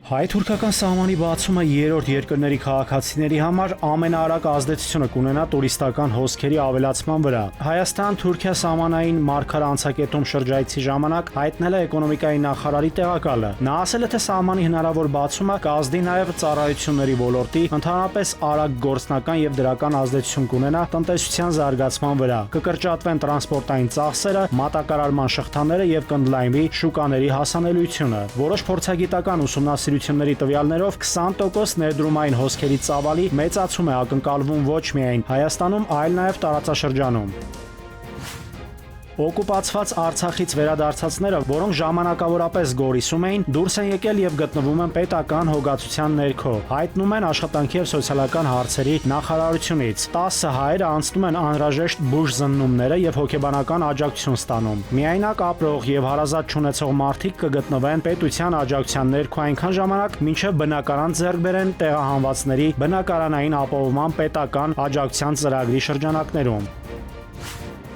Հայ-թուրքական սահմանի բացումը երրորդ երկրների քաղաքացիների համար ամենաարագ ազդեցությունը կունենա տուրիստական հոսքերի ավելացման վրա։ Հայաստան-Թուրքիա սահմանային մարգարե անցակետում շրջայցի ժամանակ հայտնել է էկոնոմիկայի նախարարի տեղակալը։ Նա ասել է, թե սահմանի հնարավոր բացումը կազդի նաև ծառայությունների ոլորտի, ընդհանրապես արագ գործնական եւ դրական ազդեցություն կունենա տնտեսության զարգացման վրա։ Կկրճատվեն տրանսպորտային ծախսերը, մատակարարման շղթաները եւ կընդլայնվի շուկաների հասանելիությունը։ Որոշ փորձագիտական ուսումնասիրությունների տվյալներով 20% ներդրումային հոսքերի ծավալի մեծացում է ակնկալվում ոչ միայն Հայաստանում, այլ նաև տարածաշրջանում։ Օկուպացված Արցախից վերադարձածները, որոնք ժամանակավորապես գորիսում էին, դուրս են եկել եւ գտնվում են պետական հոգացության ներքո, հայտնում են աշխատանքի եւ սոցիալական հարցերի նախարարությունից։ 10 հայեր անցնում են անհրաժեշտ բուժզննումները եւ հոգեբանական աջակցություն ստանում։ Միայնակ ապրող եւ հարազատ չունեցող մարդիկ կգտնվեն պետության աջակցության ներքո այնքան ժամանակ, մինչեւ բնակարան ձեռք բերեն տեղահանվածների բնակարանային ապահովման պետական աջակցության ծրագրի շրջանակներում։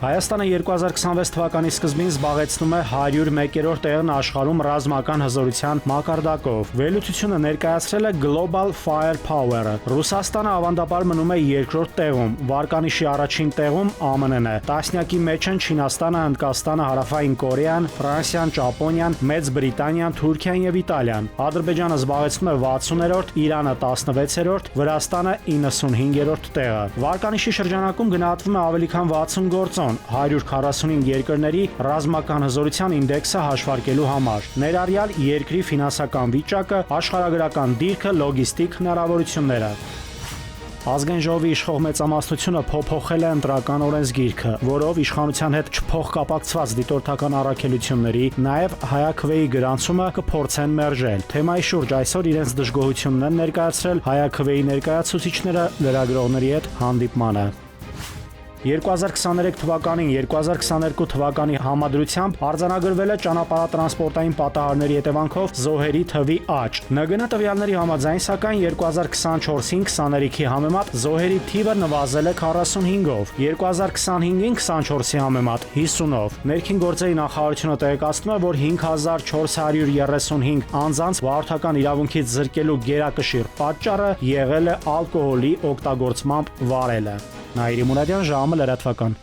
Հայաստանը 2026 թվականի սկզբին զբաղեցնում է 101-րդ տեղն աշխարհում ռազմական հզորության մակարդակով։ Վերլուծությունը ներկայացրել է Global Firepower-ը։ Ռուսաստանը ավանդաբար մնում է երկրորդ տեղում, վարկանիշի առաջին տեղում ԱՄՆ-ն է։ Տասնյակի մեջ են Չինաստանը, Հնդկաստանը, Հարավային Կորեան, Ֆրանսիան, Ճապոնիան, Մեծ Բրիտանիան, Թուրքիան եւ Իտալիան։ Ադրբեջանը զբաղեցնում է 60-րդ, Իրանը 16-րդ, Վրաստանը 95-րդ տեղը։ Վարկանիշի շրջանակում գնահատվում է ավելի քան 60 գործոն 145 երկրների ռազմական հզորության ինդեքսը հաշվարկելու համար, ներառյալ երկրի ֆինանսական վիճակը, աշխարհագրական դիրքը, լոգիստիկ հնարավորությունները։ Ազգային ժողովի իշխող մեծամասնությունը փոփոխել է ընտրական օրենսգիրքը, որով իշխանության հետ չփոխկապակցված դիտորդական առաքելությունների, նաև հայաքվեի գրանցումը կփորձեն մերժել։ Թեմայի շուրջ այսօր իրենց դժգոհությունն են ներկայացրել հայաքվեի ներկայացուցիչները լրագրողների հետ հանդիպմանը։ 2023 թվականին 2022 թվականի համադրությամբ արձանագրվել է ճանապարհատրանսպորտային պատահարների հետևանքով զոհերի թվի աճ։ ՆԳՆ տվյալների համաձայն, սակայն 2024-ին 23-ի համեմատ զոհերի թիվը նվազել է 45-ով, 2025-ին 24-ի համեմատ 50-ով։ Ներքին գործերի նախարարությունը տեղեկացնում է, որ 5435 անձանց վարորդական իրավունքից զրկելու գերակշիռ պատճառը եղել է ալկոհոլի օգտագործմամբ վարելը։ Նաիրի Մուրադյան, ժամը լրատվական։